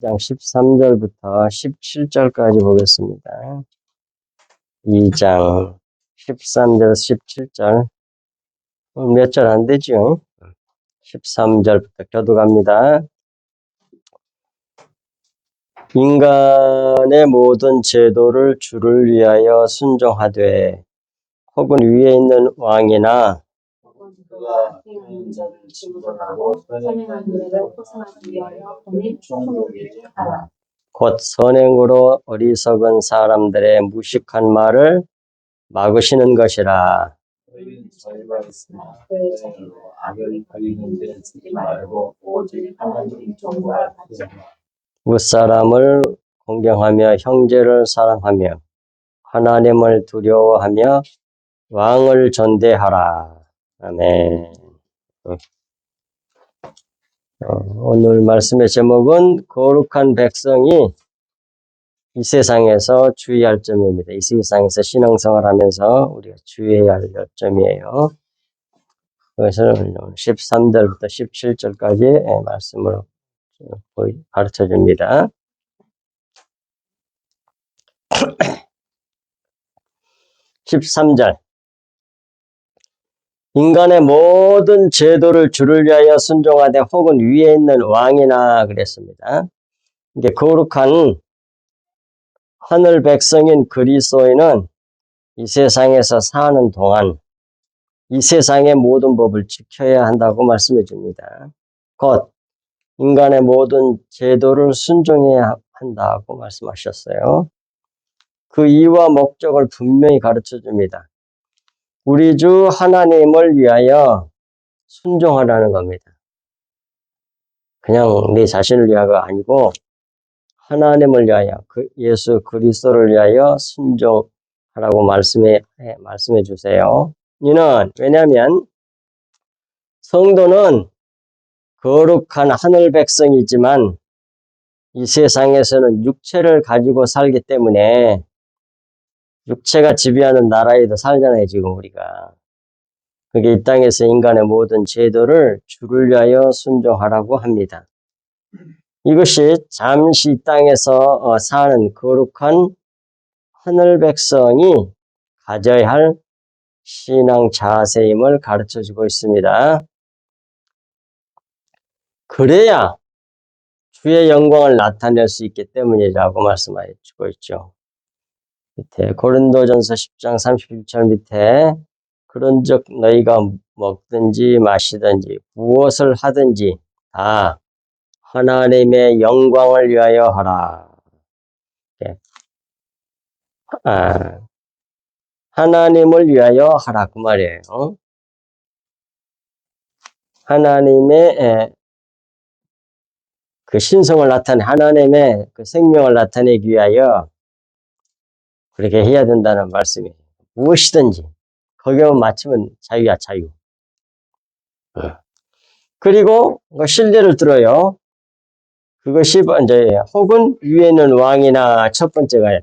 2장 13절부터 17절까지 보겠습니다. 2장 13절, 17절. 몇 절 안 되죠? 13절부터 교독합니다. 인간의 모든 제도를 주를 위하여 순종하되 혹은 위에 있는 왕이나 그가 행하는 자를 징벌하고 선행하는 자를 포상하기 위하여 본인 총독에게 하라. 곧 선행으로 어리석은 사람들의 무식한 말을 막으시는 것이라. 너희는 자유가 있으나 그의 자유로 악을 가리는 데 쓰지 말고 오직 하나님 존귀하지. 윗사람을 공경하며 형제를 사랑하며 하나님을 두려워하며 왕을 전대하라. 아멘. 오늘 말씀의 제목은 거룩한 백성이 이 세상에서 주의할 점입니다. 이 세상에서 신앙생활을 하면서 우리가 주의해야 할 점이에요. 그것을 13절부터 17절까지 말씀으로 가르쳐 줍니다. 13절. 인간의 모든 제도를 주를 위하여 순종하되 혹은 위에 있는 왕이나 그랬습니다. 이게 거룩한 하늘 백성인 그리스도인은 이 세상에서 사는 동안 이 세상의 모든 법을 지켜야 한다고 말씀해 줍니다. 곧 인간의 모든 제도를 순종해야 한다고 말씀하셨어요. 그 이유와 목적을 분명히 가르쳐 줍니다. 우리 주 하나님을 위하여 순종하라는 겁니다. 그냥 내 자신을 위하여가 아니고 하나님을 위하여 예수 그리스도를 위하여 순종하라고 말씀해 주세요. 왜냐하면 성도는 거룩한 하늘 백성이지만 이 세상에서는 육체를 가지고 살기 때문에 육체가 지배하는 나라에도 살잖아요, 지금 우리가. 그게 이 땅에서 인간의 모든 제도를 주를 위하여 순종하라고 합니다. 이것이 잠시 이 땅에서 사는 거룩한 하늘 백성이 가져야 할 신앙 자세임을 가르쳐주고 있습니다. 그래야 주의 영광을 나타낼 수 있기 때문이라고 말씀해주고 있죠. 밑에 고린도전서 10장 31절 밑에 그런즉 너희가 먹든지 마시든지 무엇을 하든지 다 하나님의 영광을 위하여 하라. 하나님을 위하여 하라 그 말이에요. 하나님의 그 신성을 하나님의 그 생명을 나타내기 위하여 그렇게 해야 된다는 말씀이에요. 무엇이든지 거기에만 맞추면 자유야, 자유. 그리고 신뢰를 들어요. 그것이 이제 혹은 위에 있는 왕이나 첫 번째가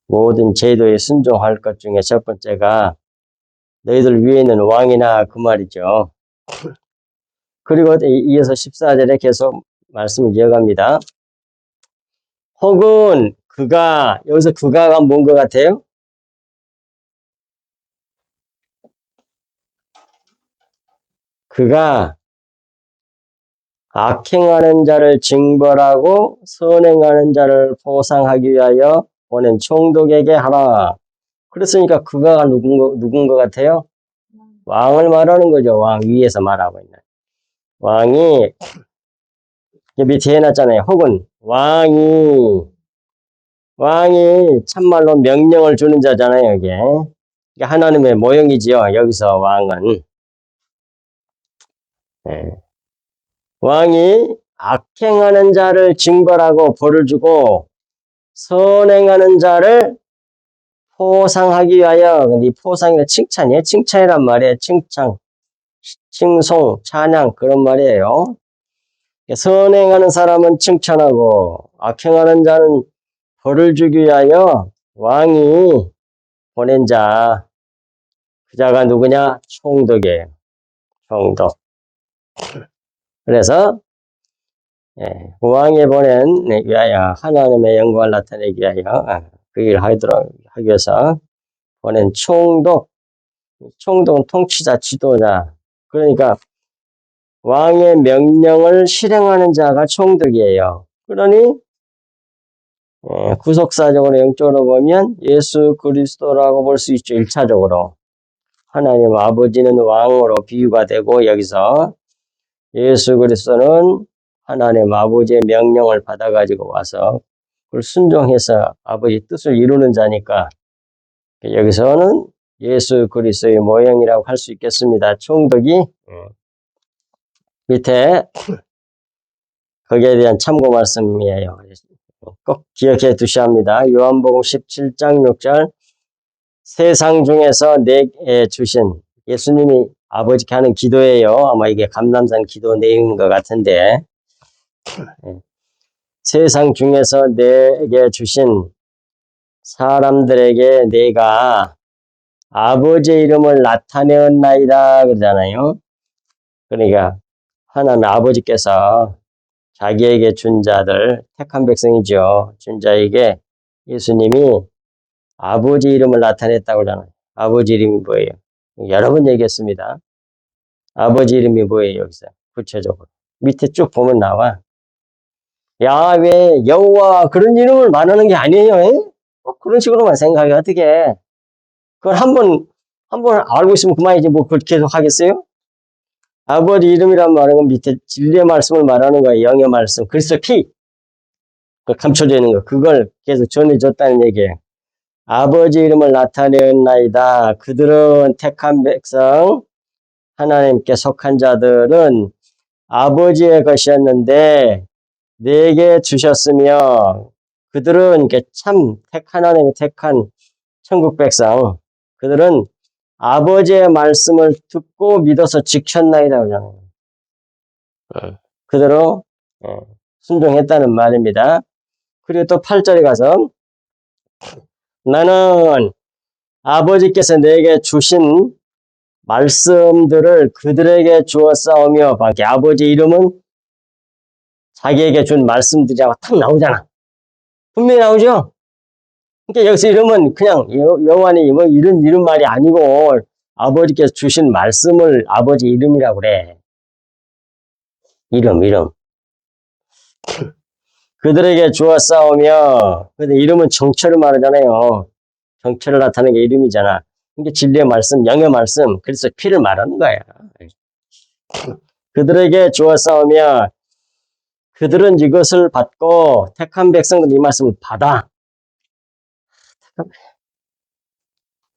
모든 제도에 순종할 것 중에 첫 번째가 너희들 위에 있는 왕이나 그 말이죠. 그리고 이어서 14절에 계속 말씀을 이어갑니다. 혹은 그가, 여기서 그가가 뭔 것 같아요? 그가 악행하는 자를 징벌하고 선행하는 자를 보상하기 위하여 보낸 총독에게 하라. 그랬으니까 그가 누군 것 같아요? 왕을 말하는 거죠. 왕 위에서 말하고 있는. 왕이 밑에 해놨잖아요. 혹은 왕이 참말로 명령을 주는 자잖아요. 이게 하나님의 모형이지요. 여기서 왕은 왕이 악행하는 자를 징벌하고 벌을 주고 선행하는 자를 포상하기 위하여. 근데 이 포상이 칭찬이에요. 칭찬이란 말이에요. 칭송, 찬양 그런 말이에요. 선행하는 사람은 칭찬하고 악행하는 자는 벌을 주기 위하여 왕이 보낸 자. 그 자가 누구냐? 총독이에요. 총독. 그래서 왕에 위하여 하나님의 영광을 나타내기 위하여 그 일을 하기 위해서 보낸 총독은 통치자, 지도자. 그러니까 왕의 명령을 실행하는 자가 총독이에요. 그러니 구속사적으로 영적으로 보면 예수 그리스도라고 볼 수 있죠. 1차적으로. 하나님 아버지는 왕으로 비유가 되고 여기서 예수 그리스도는 하나님 아버지의 명령을 받아가지고 와서 그걸 순종해서 아버지 뜻을 이루는 자니까 여기서는 예수 그리스도의 모형이라고 할 수 있겠습니다. 총독이 밑에 거기에 대한 참고 말씀이에요. 꼭 기억해 두셔야 합니다. 요한복음 17장 6절 세상 중에서 내게 주신 예수님이 아버지께 하는 기도예요. 아마 이게 감람산 기도 내용인 것 같은데 세상 중에서 내게 주신 사람들에게 내가 아버지의 이름을 나타내었나이다 그러잖아요. 그러니까 하나님 아버지께서 자기에게 준 자들, 택한 백성이죠. 준 자에게 예수님이 아버지 이름을 나타냈다고 그러잖아요. 아버지 이름이 뭐예요? 여러 번 얘기했습니다. 아버지 이름이 뭐예요, 여기서? 구체적으로. 밑에 쭉 보면 나와. 야외, 여호와 그런 이름을 말하는 게 아니에요. 그런 식으로만 생각해. 어떻게 그걸 한번 알고 있으면 그만이지 뭐 그걸 계속 하겠어요? 아버지 이름이란 말은 밑에 진리의 말씀을 말하는 거예요. 영의 말씀. 그리스도 피. 그 감춰져 있는 거. 그걸 계속 전해줬다는 얘기예요. 아버지 이름을 나타내었나이다. 그들은 택한 백성, 하나님께 속한 자들은 아버지의 것이었는데 내게 주셨으며 그들은 하나님이 택한 천국 백성, 그들은 아버지의 말씀을 듣고 믿어서 지켰나이다. 그러잖아요. 그대로 순종했다는 말입니다. 그리고 또 8절에 가서 나는 아버지께서 내게 주신 말씀들을 그들에게 주었사오며 밖에 아버지 이름은 자기에게 준 말씀들이라고 탁 나오잖아. 분명히 나오죠? 그러니까 여기서 이름은 그냥 여호와니 뭐 이런 말이 아니고 아버지께서 주신 말씀을 아버지 이름이라고 그래. 이름. 그들에게 주었사오며 근데 이름은 정체를 말하잖아요. 정체를 나타내는 게 이름이잖아. 이게 진리의 말씀, 영의 말씀, 그래서 피를 말하는 거야. 그들에게 주었사오며 그들은 이것을 받고 택한 백성은 이 말씀을 받아.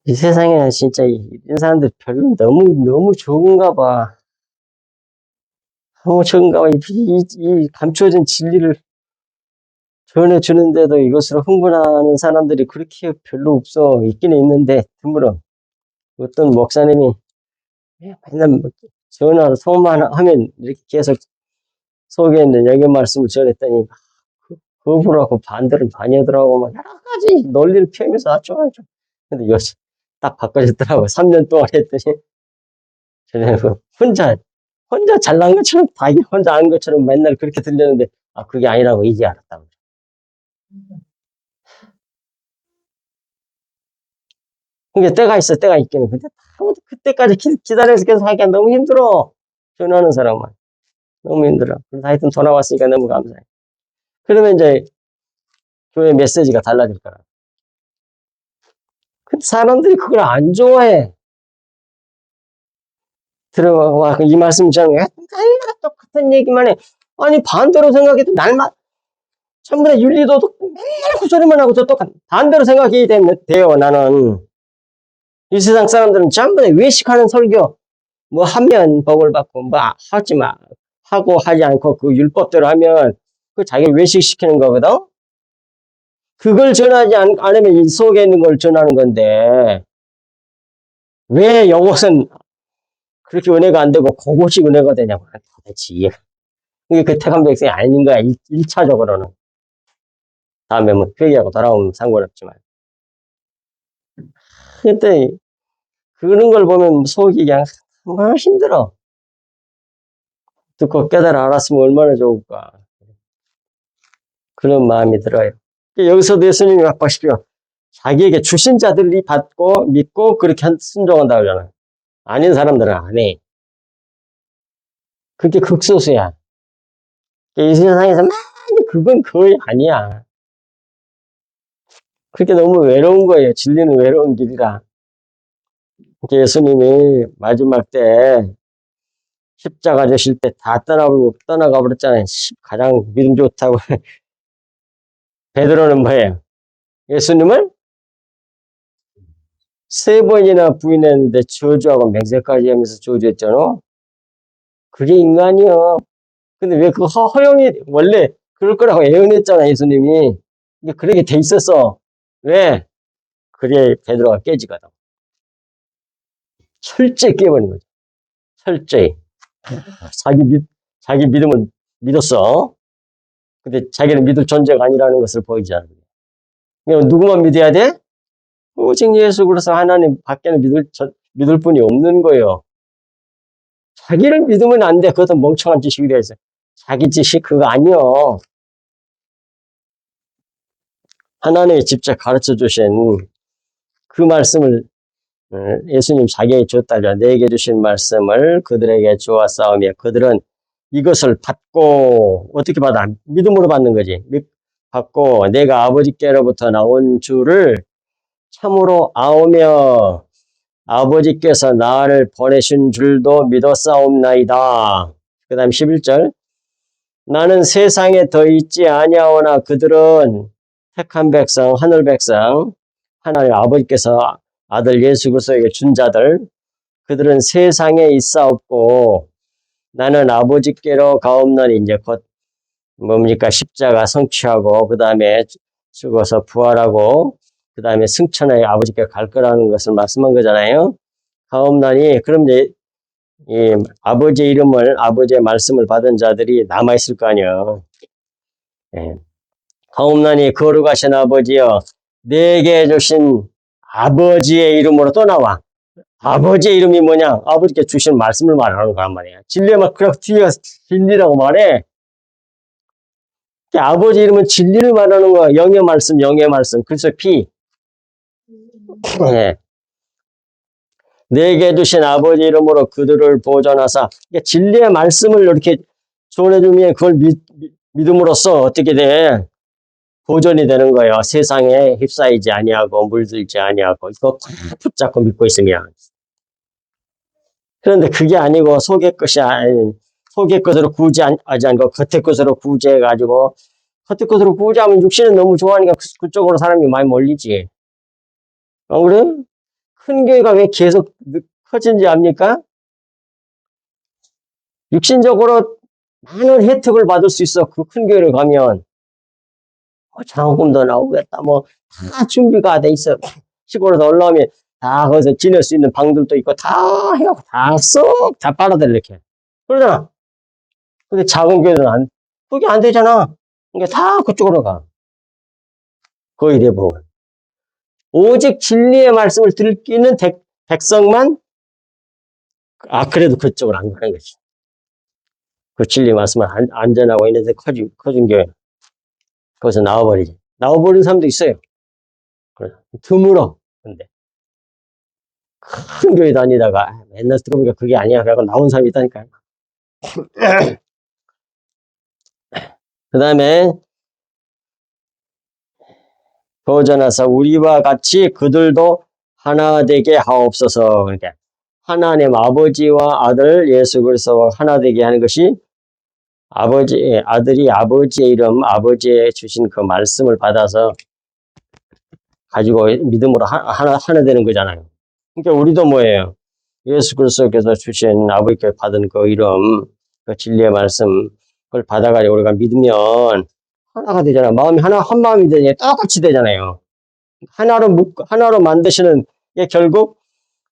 이 세상에는 진짜 이런 사람들 별로 너무 좋은가 봐. 너무 좋은가 봐. 이 감춰진 진리를 전해주는데도 이것으로 흥분하는 사람들이 그렇게 별로 없어. 있기는 있는데 드물어. 어떤 목사님이 맨날 전화로 통화만 하면 이렇게 계속 속에 있는 영의 말씀을 전했더니 거부하고 반대로 다니더라고. 막 여러 가지 논리를 펴면서 아주. 근데 요새 딱 바꿔졌더라고. 3년 동안 했더니 혼자 잘난 것처럼 자기 혼자 아는 것처럼 맨날 그렇게 들렸는데 그게 아니라고 이제 알았다고. 그게 때가 있어, 때가 있기는. 근데 그때까지 기다려서 계속 하기가 너무 힘들어. 전화하는 사람만. 너무 힘들어. 그래서 하여튼 전화 왔으니까 너무 감사해. 그러면 이제 교회 메시지가 달라질 거라. 근데 사람들이 그걸 안 좋아해. 들어와, 이 말씀 전에 맨날 똑같은 얘기만 해. 아니, 반대로 생각해도 날만, 전부 다 윤리도덕 맨날 그 소리만 하고 저 똑같, 반대로 생각해야 돼요, 나는. 이 세상 사람들은 전부 다 외식하는 설교, 뭐 하면 복을 받고, 뭐 하지 마. 하고 하지 않고 그 율법대로 하면 그 자기를 외식시키는 거거든? 그걸 전하지 않으면 이 속에 있는 걸 전하는 건데, 왜 요것은 그렇게 은혜가 안 되고 그것이 은혜가 되냐고. 도대체 이해가. 이게 그 택한 백성이 아닌 거야, 1차적으로는. 다음에 뭐 회개하고 돌아오면 상관없지만. 근데 그런 걸 보면 속이 그냥 정말 힘들어. 듣고 깨달아 알았으면 얼마나 좋을까. 그런 마음이 들어요. 여기서도 예수님이 막 보십시오. 자기에게 주신 자들이 받고 믿고 그렇게 순종한다고 하잖아요. 아닌 사람들은 안 해. 그게 극소수야. 이 세상에서 많이 그건 거의 아니야. 그게 너무 외로운 거예요. 진리는 외로운 길이라. 예수님이 마지막 때 십자가 되실 때 다 떠나가 버렸잖아요. 가장 믿음 좋다고. 베드로는 뭐예요? 예수님을 3번이나 부인했는데 저주하고 맹세까지 하면서 저주했잖아. 그게 인간이요. 근데 왜 그 허용이 원래 그럴 거라고 예언했잖아, 예수님이. 근데 그렇게 돼 있었어. 왜? 그래 베드로가 깨지거든. 철저히 깨버린 거죠. 철저히. 자기 믿음을 믿었어. 근데 자기는 믿을 존재가 아니라는 것을 보이잖아. 그럼 누구만 믿어야 돼? 오직 예수 그리스도 하나님 밖에는 믿을 분이 없는 거예요. 자기를 믿으면 안 돼. 그것도 멍청한 지식이 되어 있어요. 자기 지식 그거 아니요. 하나님이 직접 가르쳐 주신 그 말씀을 예수님 자기에게 줬다죠. 내게 주신 말씀을 그들에게 주었사오며 그들은 이것을 받고 어떻게 받아? 믿음으로 받는 거지. 받고 내가 아버지께로부터 나온 줄을 참으로 아오며 아버지께서 나를 보내신 줄도 믿었사옵나이다. 그 다음 11절 나는 세상에 더 있지 아니하오나 그들은 택한 백성, 하늘 백성, 하나님 아버지께서 아들 예수 그리스도에게 준 자들, 그들은 세상에 있사옵고 나는 아버지께로 가옵나니 이제 곧 뭡니까 십자가 성취하고 그 다음에 죽어서 부활하고 그 다음에 승천하여 아버지께 갈 거라는 것을 말씀한 거잖아요. 가옵나니 그럼 이제 이 아버지의 이름을 아버지의 말씀을 받은 자들이 남아 있을 거 아니에요. 예. 가옵나니 거룩하신 아버지여 내게 주신 아버지의 이름으로 또 나와. 아버지의 이름이 뭐냐? 아버지께 주신 말씀을 말하는 거란 말이야. 진리의 말, 그래 뒤에 진리라고 말해. 아버지 이름은 진리를 말하는 거야. 영의 말씀, 영의 말씀. 그래서 피. 예. 내게 주신 아버지 이름으로 그들을 보존하사. 그러니까 진리의 말씀을 이렇게 전해주면 그걸 믿음으로써 어떻게 돼? 보존이 되는 거예요. 세상에 휩싸이지 아니하고 물들지 아니하고 이거 붙잡고 믿고 있으면. 그런데 그게 아니고 속의 것으로 구제하지 않고 겉의 것으로 구제해가지고 겉의 것으로 구제하면 육신은 너무 좋아하니까 그쪽으로 사람이 많이 몰리지. 안 그래? 큰 교회가 왜 계속 커진지 압니까? 육신적으로 많은 혜택을 받을 수 있어. 그 큰 교회를 가면 장학금도 나오겠다. 뭐 다 준비가 돼 있어. 시골에서 올라오면 다 거기서 지낼 수 있는 방들도 있고 다 해갖고 다 쏙 다 빨아들여 이렇게. 그러잖아. 근데 작은 교회는 그게 안 되잖아. 그러니까 다 그쪽으로 가. 거의 대부분. 오직 진리의 말씀을 들기는 백성만 그래도 그쪽으로 안 가는 거지. 그 진리 말씀을 안전하고 있는데 커진 교회. 거기서 나와버리지. 나와버린 사람도 있어요. 드물어. 근데 큰 교회 다니다가 맨날 들어보니까 그게 아니야. 그래서 나온 사람이 있다니까요. 그 다음에 보존하사 우리와 같이 그들도 하나 되게 하옵소서. 그러니까 하나님 아버지와 아들 예수 그리스도와 하나 되게 하는 것이 아들이 아버지의 이름, 아버지의 주신 그 말씀을 받아서 가지고 믿음으로 하나 되는 거잖아요. 그러니까 우리도 뭐예요? 예수 그리스도께서 주신 아버지께 받은 그 이름, 그 진리의 말씀, 그걸 받아가지고 우리가 믿으면 하나가 되잖아요. 마음이 한 마음이 되잖아요. 똑같이 되잖아요. 하나로 만드시는 게 결국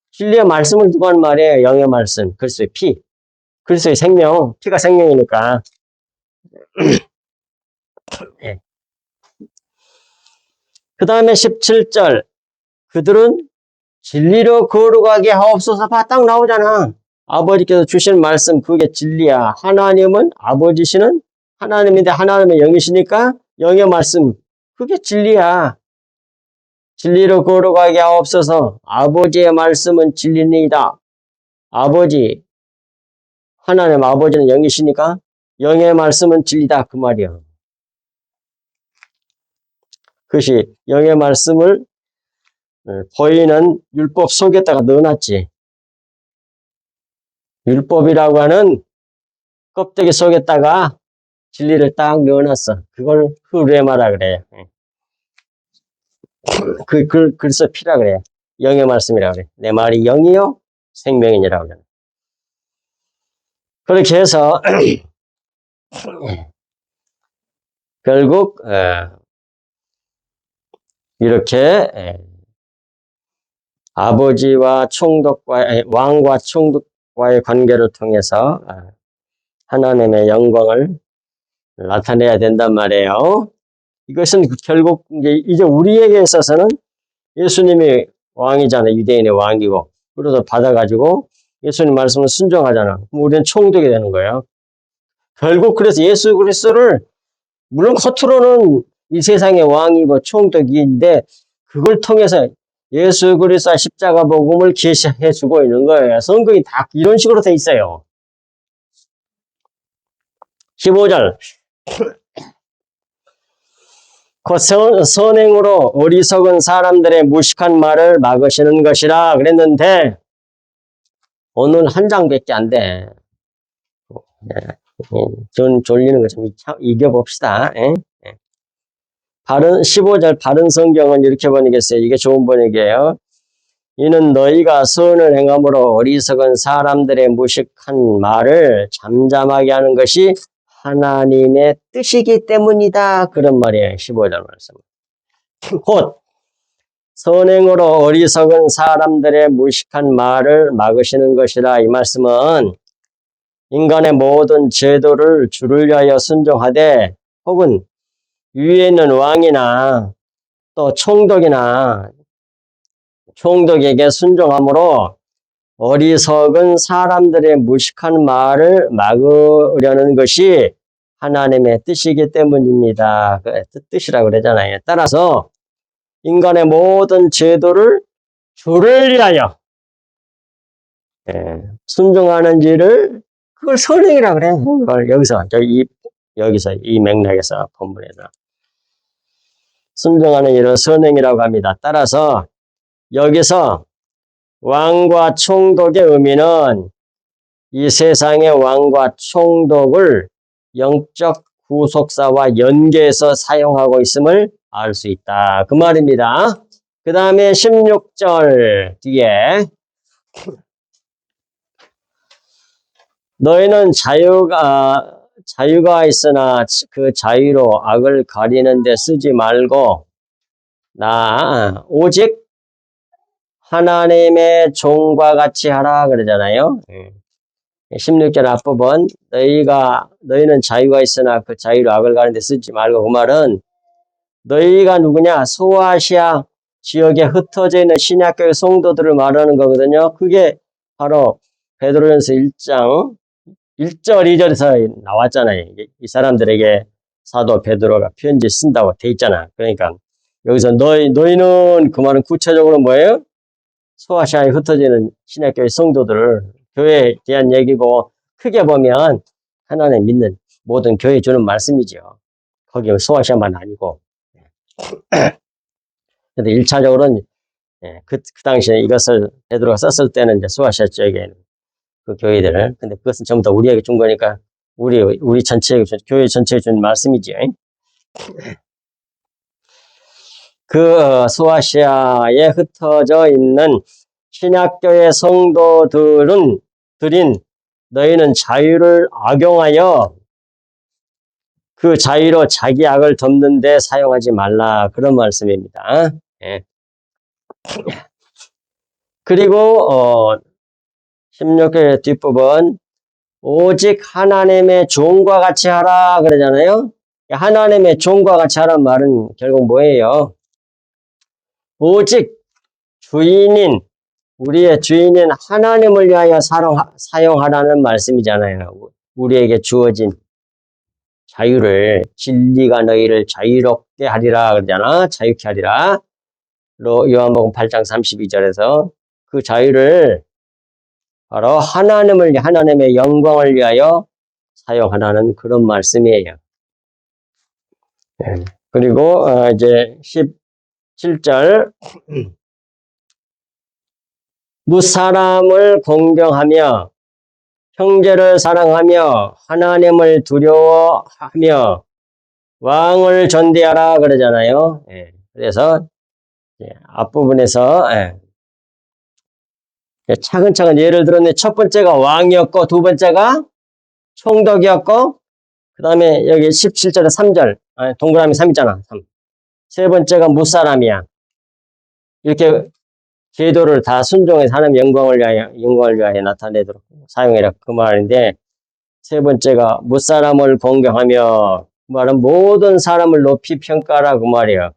진리의 말씀을 두고 한 말이에요. 영의 말씀, 그리스도의 피, 그리스도의 생명, 피가 생명이니까. 네. 그 다음에 17절 그들은 진리로 거룩하게 하옵소서. 딱 나오잖아. 아버지께서 주신 말씀 그게 진리야. 하나님은 아버지시는 하나님인데 하나님의 영이시니까 영의 말씀, 그게 진리야. 진리로 걸어가게 하옵소서. 아버지의 말씀은 진리니이다. 아버지, 하나님 아버지는 영이시니까 영의 말씀은 진리다. 그 말이야. 그것이 영의 말씀을 보이는 율법 속에다가 넣어놨지. 율법이라고 하는 껍데기 속에다가 진리를 딱 넣어놨어. 그걸 흐레마라 그래. 그래서 피라 그래. 영의 말씀이라 그래. 내 말이 영이요 생명이니라 그래. 그렇게 해서 결국 이렇게 아버지와 왕과 총독과의 관계를 통해서 하나님의 영광을 나타내야 된단 말이에요. 이것은 결국 이제 우리에게 있어서는 예수님이 왕이잖아요. 유대인의 왕이고. 그래서 받아가지고 예수님 말씀을 순종하잖아. 그럼 우리는 총독이 되는 거예요. 결국 그래서 예수 그리스도를 물론 겉으로는 이 세상의 왕이고 총독인데 그걸 통해서 예수 그리스도 십자가 복음을 계시해 주고 있는 거예요. 성경이 다 이런 식으로 돼 있어요. 15절 곧 선행으로 어리석은 사람들의 무식한 말을 막으시는 것이라 그랬는데 오늘 한 장밖에 안 돼. 전 졸리는 거 좀 이겨봅시다. 15절 바른 성경은 이렇게 번역했어요. 이게 좋은 번역이에요. 이는 너희가 선을 행함으로 어리석은 사람들의 무식한 말을 잠잠하게 하는 것이 하나님의 뜻이기 때문이다. 그런 말이에요. 15절 말씀. 곧 선행으로 어리석은 사람들의 무식한 말을 막으시는 것이라. 이 말씀은 인간의 모든 제도를 주를 위하여 순종하되 혹은 위에 있는 왕이나 또 총독에게 순종함으로 어리석은 사람들의 무식한 말을 막으려는 것이 하나님의 뜻이기 때문입니다. 뜻이라고 그러잖아요. 따라서 인간의 모든 제도를 주를 위하여 순종하는지를 그걸 선행이라고 그래. 그걸 여기서 이 맥락에서 본문에서 순종하는 일을 선행이라고 합니다. 따라서 여기서 왕과 총독의 의미는 이 세상의 왕과 총독을 영적 구속사와 연계해서 사용하고 있음을 알 수 있다. 그 말입니다. 그 다음에 16절 뒤에 너희는 자유가 있으나 그 자유로 악을 가리는 데 쓰지 말고 오직 하나님의 종과 같이 하라 그러잖아요. 16절 앞부분 너희는 자유가 있으나 그 자유로 악을 가리는 데 쓰지 말고 그 말은 너희가 누구냐? 소아시아 지역에 흩어져 있는 신약교회 성도들을 말하는 거거든요. 그게 바로 베드로전서 1장 1절, 2절에서 나왔잖아요. 이 사람들에게 사도 베드로가 편지 쓴다고 돼 있잖아. 그러니까 여기서 너희는 그 말은 구체적으로 뭐예요? 소아시아에 흩어지는 신약교회 성도들 교회에 대한 얘기고 크게 보면 하나님 믿는 모든 교회에 주는 말씀이죠. 거기 소아시아만 아니고. 근데 1차적으로는 그 당시에 이것을 베드로가 썼을 때는 이제 소아시아 지역에 그 교회들을. 근데 그것은 전부 다 우리에게 준 거니까 우리 교회 전체에 준 말씀이지. 그 소아시아에 흩어져 있는 신약교회 성도들인 너희는 자유를 악용하여 그 자유로 자기 악을 덮는 데 사용하지 말라. 그런 말씀입니다. 그리고 16절 뒷부분 오직 하나님의 종과 같이 하라 그러잖아요. 하나님의 종과 같이 하라는 말은 결국 뭐예요? 오직 우리의 주인인 하나님을 위하여 사용하라는 말씀이잖아요. 우리에게 주어진 자유를, 진리가 너희를 자유롭게 하리라 그러잖아. 자유케 하리라. 요한복음 8장 32절에서 그 자유를 바로 하나님의 영광을 위하여 사용하라는 그런 말씀이에요. 그리고 이제 17절 무사람을 공경하며 형제를 사랑하며 하나님을 두려워하며 왕을 존대하라 그러잖아요. 그래서 앞부분에서 차근차근 예를 들었는데 첫 번째가 왕이었고 두 번째가 총독이었고 그 다음에 여기 17절에 3절 동그라미 3 있잖아. 3. 세 번째가 무사람이야. 이렇게 제도를 다 순종해서 하나님 영광을 위하여 나타내도록 사용해라 그 말인데 세 번째가 무사람을 공경하며 그 말은 모든 사람을 높이 평가하라 그 말이에요.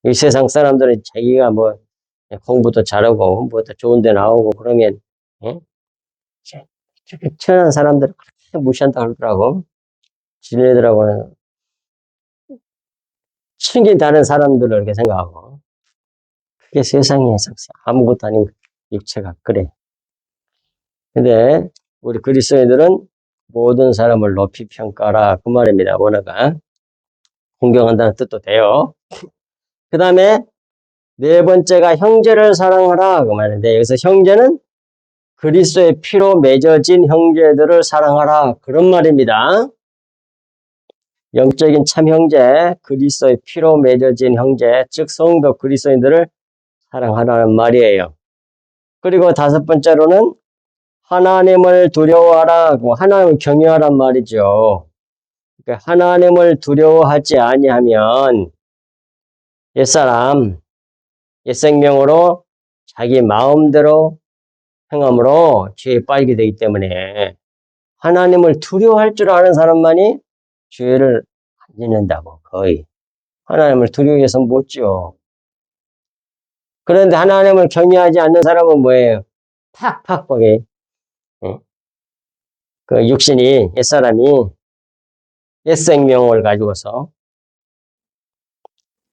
이 세상 사람들은 자기가 뭐 공부도 잘하고 뭐 좋은 데 나오고 그러면 천한 사람들을 그렇게 무시한다 그러더라고. 지네들하고는 충분히 다른 사람들을 이렇게 생각하고 그게 세상에서 아무것도 아닌 육체가 그래. 근데 우리 그리스도인들은 모든 사람을 높이 평가하라 그 말입니다. 원어가 공경한다는 뜻도 돼요. 그 다음에 네 번째가 형제를 사랑하라 그 말인데 여기서 형제는 그리스도의 피로 맺어진 형제들을 사랑하라 그런 말입니다. 영적인 참 형제, 그리스도의 피로 맺어진 형제, 즉 성도 그리스도인들을 사랑하라는 말이에요. 그리고 다섯 번째로는 하나님을 두려워하라고 하나님을 경외하란 말이죠. 그러니까 하나님을 두려워하지 아니하면 옛사람, 옛생명으로 자기 마음대로 행함으로 죄에 빠지게 되기 때문에 하나님을 두려워할 줄 아는 사람만이 죄를 안 짓는다고 거의. 하나님을 두려워해서 못 지어. 그런데 하나님을 경외하지 않는 사람은 뭐예요? 팍팍 거기. 그 육신이 옛사람이 옛생명을 가지고서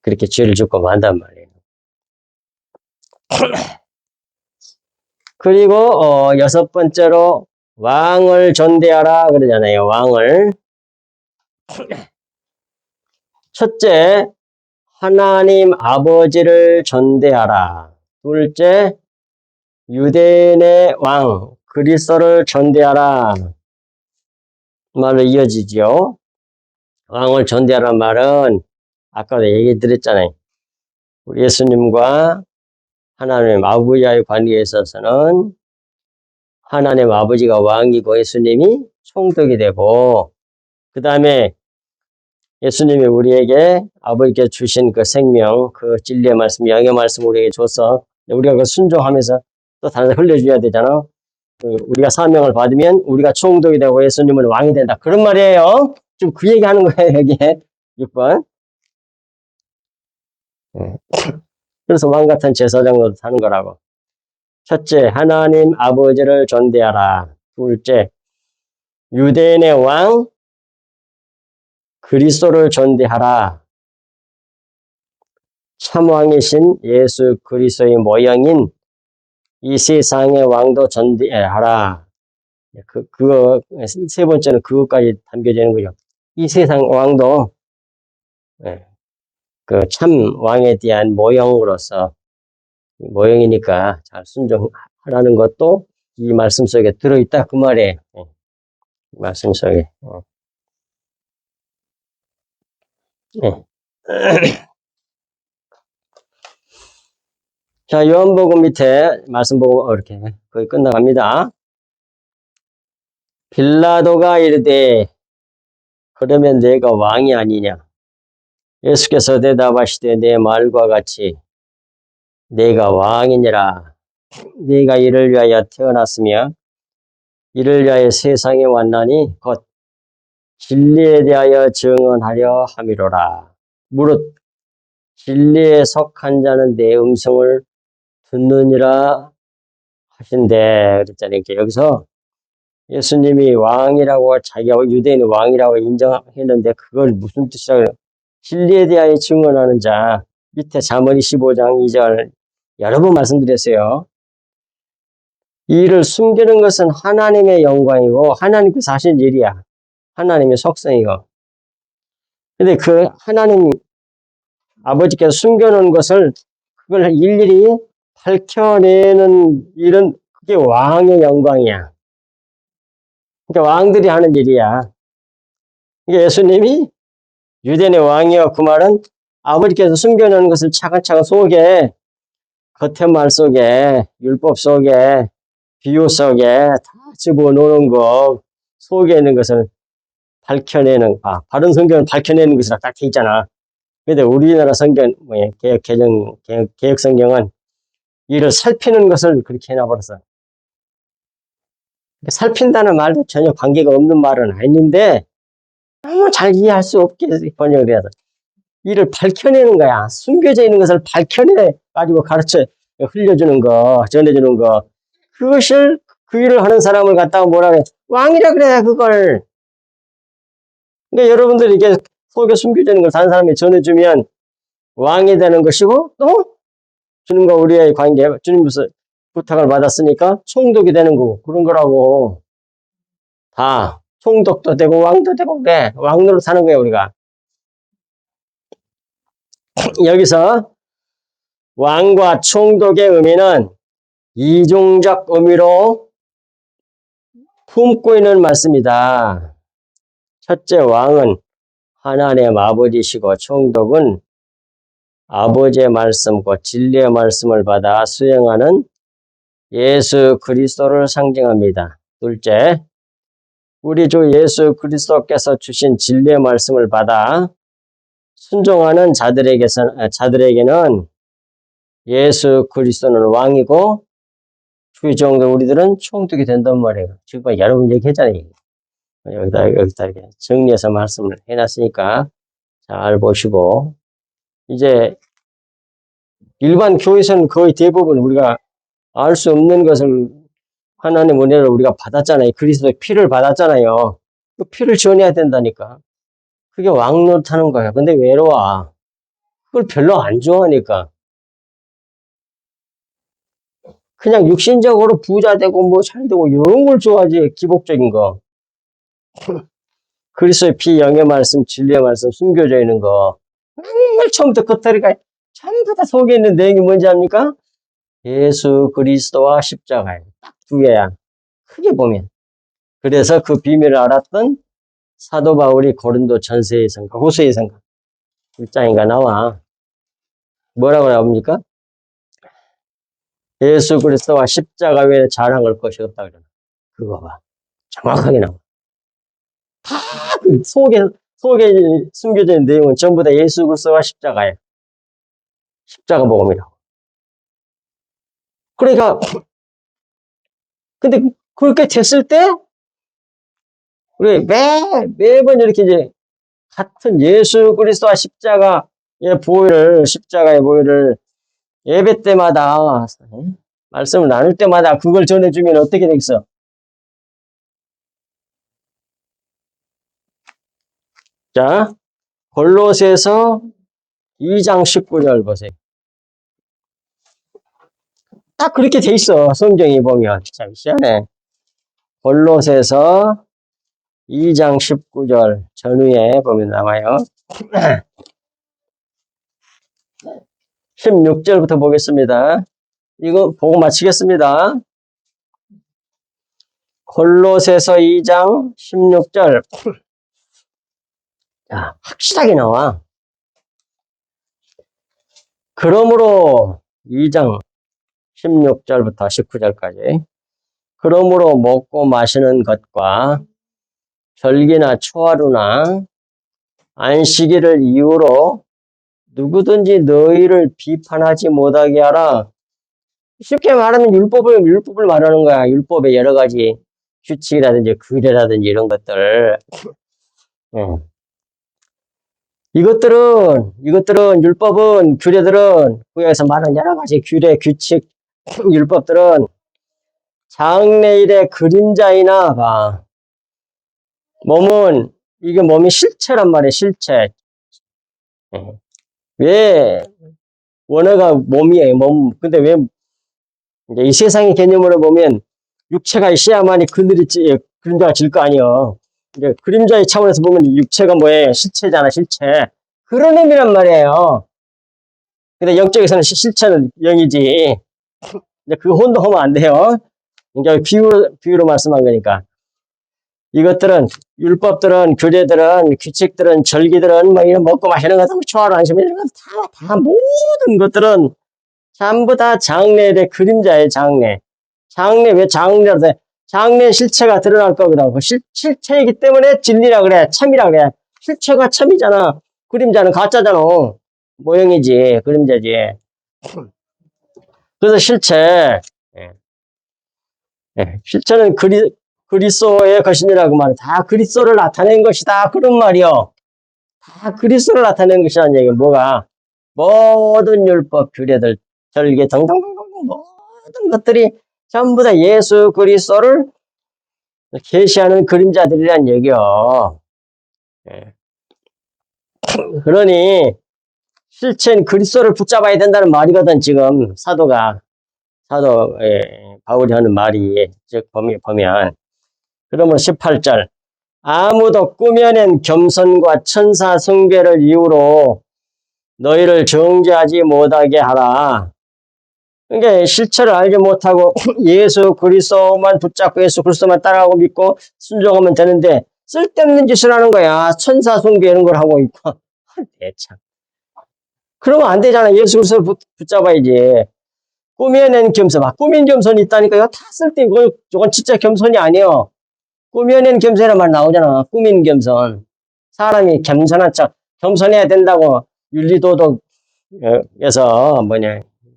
그렇게 죄를 짓고 만단 말이에요. 그리고 여섯 번째로 왕을 존대하라 그러잖아요. 왕을. 첫째, 하나님 아버지를 존대하라. 둘째, 유대인의 왕 그리스도를 존대하라. 말로 이어지죠. 왕을 존대하라는 말은 아까도 얘기 드렸잖아요. 우리 예수님과 하나님 아버지와의 관계에 있어서는 하나님 아버지가 왕이고 예수님이 총독이 되고 그 다음에 예수님이 우리에게 아버지께 주신 그 생명, 그 진리의 말씀, 영의 말씀 우리에게 줘서 우리가 그 순종하면서 또 다른 데 흘려줘야 되잖아. 우리가 사명을 받으면 우리가 총독이 되고 예수님은 왕이 된다. 그런 말이에요. 지금 그 얘기 하는 거예요, 여기에. 6번. 그래서 왕 같은 제사장으로 사는 거라고. 첫째, 하나님 아버지를 존대하라. 둘째, 유대인의 왕 그리스도를 존대하라. 참왕이신 예수 그리스도의 모형인 이 세상의 왕도 존대하라. 세 번째는 그것까지 담겨지는 거죠. 이 세상 왕도 그 참 왕에 대한 모형으로서 모형이니까 잘 순종하라는 것도 이 말씀 속에 들어있다 그 말이에요. 말씀 속에. 자, 요한복음 밑에 말씀 보고 이렇게 거의 끝나갑니다. 빌라도가 이르되 그러면 내가 왕이 아니냐? 예수께서 대답하시되 내 말과 같이 내가 왕이니라. 네가 이를 위하여 태어났으며 이를 위하여 세상에 왔나니 곧 진리에 대하여 증언하려 함이로라. 무릇 진리에 속한 자는 내 음성을 듣느니라 하신대. 그랬잖아요. 여기서 예수님이 왕이라고 자기가 유대인의 왕이라고 인정했는데 그걸 무슨 뜻이라고 진리에 대하여 증언하는 자 밑에 잠언 25장 2절 여러 번 말씀드렸어요. 이 일을 숨기는 것은 하나님의 영광이고 하나님께서 하신 일이야. 하나님의 속성이고. 근데 그 하나님 아버지께서 숨겨놓은 것을 그걸 일일이 밝혀내는 일은 그게 왕의 영광이야. 그러니까 왕들이 하는 일이야. 그러니까 예수님이 유대인의 왕이요. 그 말은 아버지께서 숨겨놓은 것을 차근차근 속에 겉의 말 속에 율법 속에 비유 속에 다 집어넣는 거 속에 있는 것을 밝혀내는 바른 성경을 밝혀내는 것이라 딱 돼 있잖아. 근데 우리나라 성경 개혁 성경은 이를 살피는 것을 그렇게 해놔버렸어. 살핀다는 말도 전혀 관계가 없는 말은 아닌데 너무 잘 이해할 수 없게 번역을 해야 돼. 이를 밝혀내는 거야. 숨겨져 있는 것을 밝혀내 가지고 가르쳐 흘려주는 거, 전해주는 거. 그것을 그 일을 하는 사람을 갖다가 뭐라 그래? 왕이라 그래 그걸. 그러니까 여러분들이 이게 속에 숨겨져 있는 걸 다른 사람이 전해주면 왕이 되는 것이고 또 주님과 우리의 관계, 주님께서 부탁을 받았으니까 총독이 되는 거고 그런 거라고. 다 총독도 되고 왕도 되고 그래. 왕노릇 하는 거예요 우리가. 여기서 왕과 총독의 의미는 이중적 의미로 품고 있는 말씀이다. 첫째, 왕은 하나님의 아버지시고 총독은 아버지의 말씀, 곧 진리의 말씀을 받아 수행하는 예수 그리스도를 상징합니다. 둘째, 우리 주 예수 그리스도께서 주신 진리의 말씀을 받아 순종하는 자들에게는 예수 그리스도는 왕이고 주의종들 우리들은 총독이 된단 말이에요. 지금 여러분 얘기했잖아요. 여기다 이렇게 정리해서 말씀을 해놨으니까 잘 보시고 이제 일반 교회에서는 거의 대부분 우리가 알 수 없는 것을 하나님 은혜를 우리가 받았잖아요. 그리스도의 피를 받았잖아요. 그 피를 전해야 된다니까. 그게 왕노릇하는 거야. 근데 외로워. 그걸 별로 안 좋아하니까. 그냥 육신적으로 부자 되고 뭐 잘 되고 이런 걸 좋아하지. 기복적인 거. 그리스도의 피, 영의 말씀, 진리의 말씀 숨겨져 있는 거. 맨날 처음부터 끝까지 전부 다 속에 있는 내용이 뭔지 압니까? 예수 그리스도와 십자가예요. 딱 두 개야. 크게 보면. 그래서 그 비밀을 알았던 사도 바울이 고린도 전서에선가 후서에선가 1장인가 나와. 뭐라고 나옵니까? 예수 그리스도와 십자가 외에 자랑할 것이 없다 그러나. 그거 봐. 정확하게 나와. 다 그 속에 숨겨져 있는 내용은 전부 다 예수 그리스도와 십자가예요. 십자가 복음이라고. 그러니까 근데 그렇게 됐을 때 우리 매번 이렇게 이제 같은 예수 그리스도와 십자가의 보혈을 예배 때마다 말씀을 나눌 때마다 그걸 전해주면 어떻게 되겠어? 자, 골로새서 2장 19절 보세요. 딱 그렇게 돼 있어. 성경이 보면. 참 희한해. 골로새서 2장 19절 전후에 보면 나와요. 16절부터 보겠습니다. 이거 보고 마치겠습니다. 골로새서 2장 16절. 자, 확실하게 나와. 그러므로 2장 16절부터 19절까지. 그러므로 먹고 마시는 것과 절기나 초하루나 안식일을 이유로 누구든지 너희를 비판하지 못하게 하라. 쉽게 말하면 율법을 말하는 거야. 율법의 여러 가지 규칙이라든지 규례라든지 이런 것들. 이것들은 율법은 규례들은 구약에서 말하는 여러 가지 규례, 규칙, 율법들은 장래일의 그림자이나 봐. 몸은 이게 몸이 실체란 말이에요. 실체. 예. 왜 원어가 몸이에요. 몸. 근데 왜 이제 이 세상의 개념으로 보면 육체가 있어야만이 그림자가 질 거 아니에요. 이제 그림자의 차원에서 보면 육체가 뭐예요? 실체잖아, 실체. 그런 의미란 말이에요. 근데 영적에서는 실체는 영이지. 이제 그 혼동하면 안 돼요. 그러니까 비유로 말씀한 거니까. 이것들은, 율법들은, 규례들은, 규칙들은, 절기들은, 뭐, 이런 먹고 마시는 것들, 초하루 안심, 이런 것 다 모든 것들은 전부 다 장래의 그림자의 장래. 장래, 왜 장래라고 해? 장래 실체가 드러날 거거든. 그 실체이기 때문에 진리라 그래. 참이라 그래. 실체가 참이잖아. 그림자는 가짜잖아. 모형이지. 그림자지. 그래서 실체. 예. 예. 실체는 그리스도의 것이니라고 말해. 다 그리스도를 나타낸 것이다. 그런 말이요. 다 그리스도를 나타낸 것이라는 얘기는 뭐가? 모든 율법, 규례들, 절개, 등등등등 모든 것들이 전부 다 예수 그리스도를 계시하는 그림자들이란 얘기요. 예. 그러니 실체는 그리스도를 붙잡아야 된다는 말이거든. 지금 사도 바울이 하는 말이 즉 보면 그러면 18절 아무도 꾸며낸 겸손과 천사 숭배를 이유로 너희를 정죄하지 못하게 하라. 그러니까 실체를 알지 못하고 예수 그리스도만 붙잡고 예수 그리스도만 따라가고 믿고 순종하면 되는데 쓸데없는 짓을 하는 거야. 천사 숭배 이런 걸 하고 있고. 대참. 그러면 안 되잖아. 예수 그리스도를 붙잡아야지. 꾸며낸 겸손. 꾸민 겸손이 있다니까. 이거 다 쓸데없고 저건 진짜 겸손이 아니에요. 꾸며낸 겸손이란 말 나오잖아. 꾸민 겸손. 사람이 겸손한 척, 겸손해야 된다고 윤리도덕에서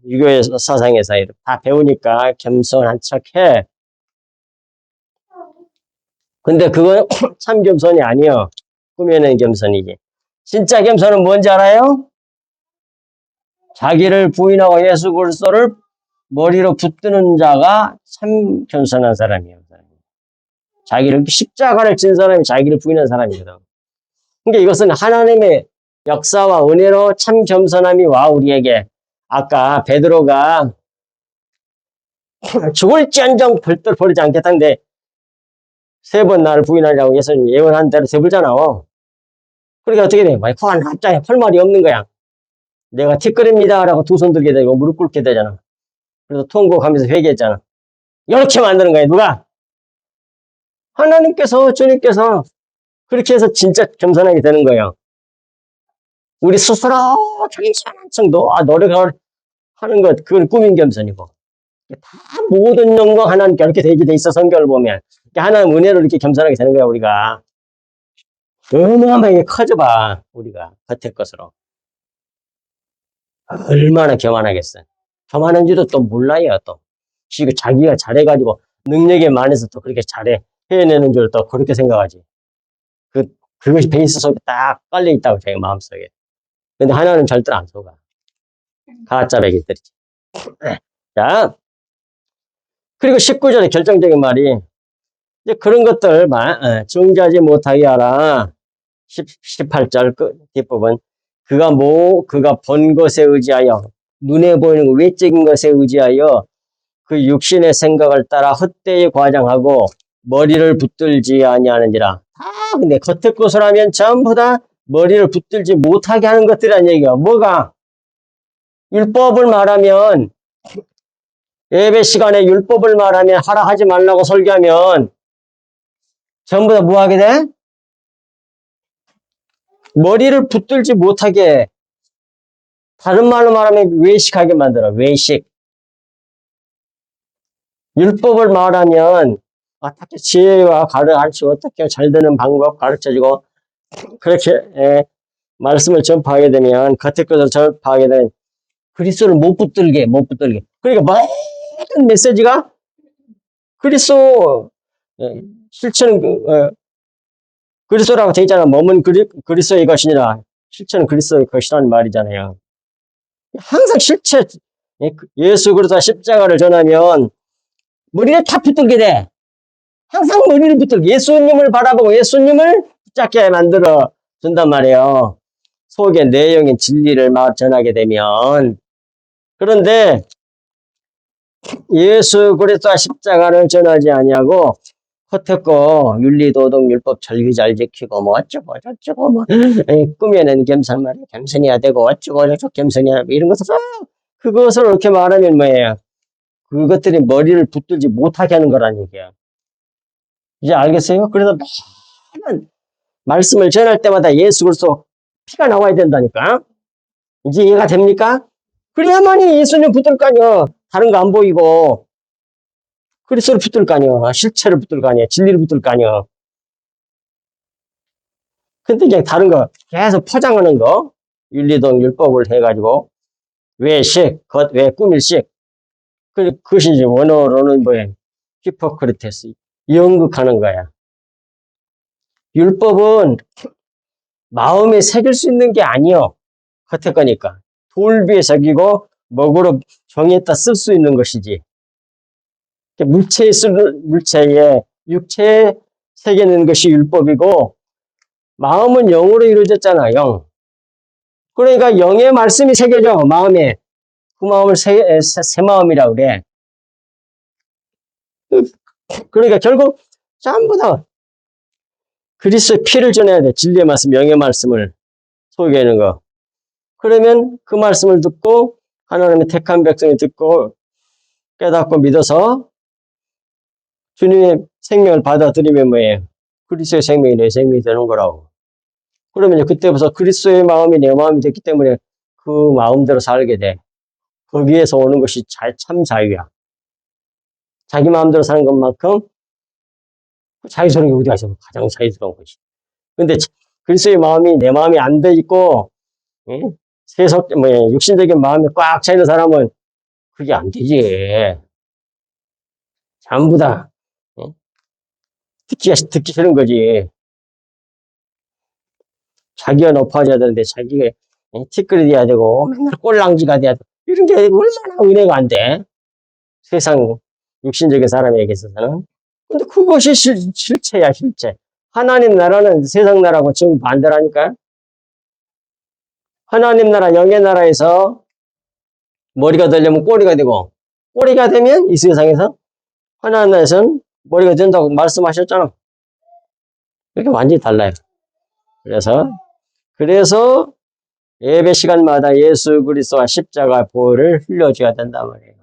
유교 사상에서 다 배우니까 겸손한 척 해. 근데 그건 참 겸손이 아니에요. 꾸며낸 겸손이지. 진짜 겸손은 뭔지 알아요? 자기를 부인하고 예수 그리스도를 머리로 붙드는 자가 참 겸손한 사람이에요. 자기를 십자가를 진 사람이 자기를 부인한 사람이거든. 그러니까 이것은 하나님의 역사와 은혜로 참 겸손함이 와 우리에게. 아까 베드로가 죽을지언정 절대로 버리지 않겠다는데 3번 나를 부인하려고 예수님 예언한 대로 세불잖아. 그러니까 어떻게 돼? 코안 합장에 할 말이 없는 거야. 내가 티끌입니다 라고 두 손 들게 되고 무릎 꿇게 되잖아. 그래서 통곡하면서 회개했잖아. 이렇게 만드는 거야. 누가? 하나님께서, 주님께서 그렇게 해서 진짜 겸손하게 되는 거예요. 우리 스스로 겸손한 척 노력을 하는 것, 그건 꾸민 겸손이고. 다 모든 영광 하나님께 이렇게 되게 돼 있어, 성경을 보면. 하나님 은혜로 이렇게 겸손하게 되는 거야, 우리가. 어마어마하게 커져봐, 우리가. 겉의 것으로. 얼마나 교만하겠어. 교만한지도 또 몰라요, 또. 자기가 잘해가지고, 능력에 많아서 또 그렇게 해내는 줄 또 그렇게 생각하지. 그것이 베이스 속에 딱 깔려 있다고, 자기 마음속에. 근데 하나는 절대로 안 속아. 가짜 배기들이지. 자. 그리고 19절에 결정적인 말이, 이제 그런 것들만, 정죄하지 못하게 하라. 18절 뒷부분. 그가 본 것에 의지하여, 눈에 보이는 외적인 것에 의지하여, 그 육신의 생각을 따라 헛되이 과장하고, 머리를 붙들지 아니하는지라. 근데 겉의 것을 하면 전부 다 머리를 붙들지 못하게 하는 것들이란 얘기야. 뭐가? 율법을 말하면, 예배 시간에 율법을 말하면 하라 하지 말라고 설교하면 전부 다 뭐 하게 돼? 머리를 붙들지 못하게, 다른 말로 말하면 외식하게 만들어. 외식. 율법을 말하면 어떻게 지혜와 가르치고 어떻게 잘 되는 방법 가르쳐주고 그렇게 말씀을 전파하게 되면 겉의 것을 전파하게 되면 그리스도를 못 붙들게. 그러니까 모든 메시지가 그리스도 실체는 그리스도라고 돼 있잖아. 몸은 그리스도의 것이니라. 실체는 그리스도의 것이라는 말이잖아요. 항상 실체 예수 그리스도 십자가를 전하면 머리를 다 붙들게 돼. 항상 머리를 붙들게. 예수님을 바라보고 예수님을 붙잡게 만들어 준단 말이에요. 속에 내용인 진리를 막 전하게 되면. 그런데 예수 그리스도와 십자가를 전하지 아니하고 허태고 윤리도덕 율법 절기 잘 지키고 뭐 어쩌고 저쩌고 뭐 꾸며낸 겸손 말이야 겸손해야 되고 어쩌고 저쩌고 겸손해야 되고 이런 것을 그것을 이렇게 말하면 뭐예요? 그것들이 머리를 붙들지 못하게 하는 거란 얘기야. 이제 알겠어요? 그래서 매번 말씀을 전할 때마다 예수 그리스도 피가 나와야 된다니까. 이제 이해가 됩니까? 그래야만이 예수님 붙들 거 아니야. 다른 거 안 보이고 그리스도를 붙들 거 아니야. 실체를 붙들 거 아니야. 진리를 붙들 거 아니야. 근데 그냥 다른 거 계속 포장하는 거 윤리동 율법을 해가지고 외식, 겉외 꾸밀식 그것이 이제 원어로는 뭐예요? 히포크리테스 연극하는 거야. 율법은 마음에 새길 수 있는 게 아니요. 겉에 거니까 돌비에 새기고 먹으로 정했다 쓸 수 있는 것이지. 물체에 육체에 새기는 것이 율법이고 마음은 영으로 이루어졌잖아. 영. 그러니까 영의 말씀이 새겨져 마음에. 그 마음을 새 마음이라고 그래. 그러니까 결국 전부 다 그리스도의 피를 전해야 돼. 진리의 말씀, 영의 말씀을 소개하는 거. 그러면 그 말씀을 듣고 하나님의 택한 백성이 듣고 깨닫고 믿어서 주님의 생명을 받아들이면 뭐예요? 그리스도의 생명이 내 생명이 되는 거라고. 그러면 이제 그때부터 그리스도의 마음이 내 마음이 됐기 때문에 그 마음대로 살게 돼. 거기에서 오는 것이 참 자유야. 자기 마음대로 사는 것만큼 자유스러운 게 어디가 있어? 가장 자유스러운 것이. 근데 그리스도의 마음이 내 마음이 안 돼 있고 육신적인 마음이 꽉 차 있는 사람은 그게 안 되지. 전부 다 듣기 싫은 거지. 자기가 높아져야 되는데 자기가 티끌이 돼야 되고 맨날 꼴랑지가 돼야 되고 이런 게 얼마나 은혜가 안 돼. 세상 육신적인 사람에게 있어서는. 근데 그것이 실체야, 실체. 하나님 나라는 세상 나라하고 지금 반대라니까. 하나님 나라, 영의 나라에서 머리가 되려면 꼬리가 되고, 꼬리가 되면 이 세상에서 하나님 나라에서는 머리가 된다고 말씀하셨잖아. 이렇게 완전히 달라요. 그래서 예배 시간마다 예수 그리스도와 십자가 보혈을 흘려줘야 된단 말이에요.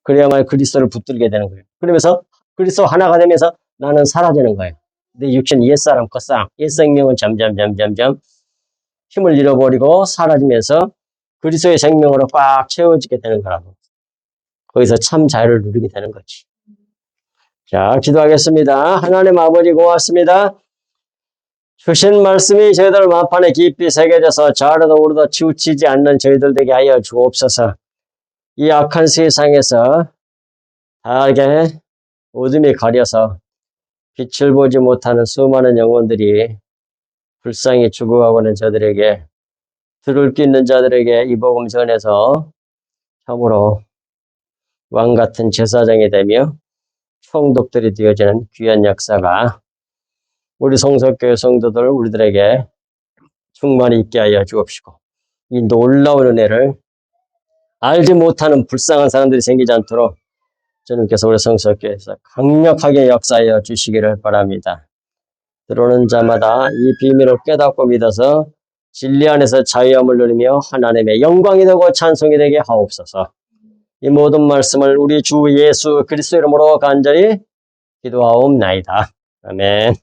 그래야만 그리스도를 붙들게 되는 거예요. 그러면서 그리스도 하나가 되면서 나는 사라지는 거예요. 내 육신 옛사람 겉사람 옛 생명은 점점 힘을 잃어버리고 사라지면서 그리스도의 생명으로 꽉 채워지게 되는 거라고. 거기서 참 자유를 누리게 되는 거지. 자, 기도하겠습니다. 하나님 아버지 고맙습니다. 주신 말씀이 저희들 마음판에 깊이 새겨져서 좌로도 우로도 치우치지 않는 저희들 되게 하여 주옵소서. 이 악한 세상에서 다하게 어둠이 가려서 빛을 보지 못하는 수많은 영혼들이 불쌍히 죽어가고는 저들에게 들을 게 있는 자들에게 이 복음 전해서 참으로 왕같은 제사장이 되며 총독들이 되어지는 귀한 역사가 우리 성서교회 성도들 우리들에게 충만히 있게 하여 주옵시고 이 놀라운 은혜를 알지 못하는 불쌍한 사람들이 생기지 않도록 주님께서 우리 성서교회에서 강력하게 역사하여 주시기를 바랍니다. 들어오는 자마다 이 비밀을 깨닫고 믿어서 진리 안에서 자유함을 누리며 하나님의 영광이 되고 찬송이 되게 하옵소서. 이 모든 말씀을 우리 주 예수 그리스도 이름으로 간절히 기도하옵나이다. 아멘.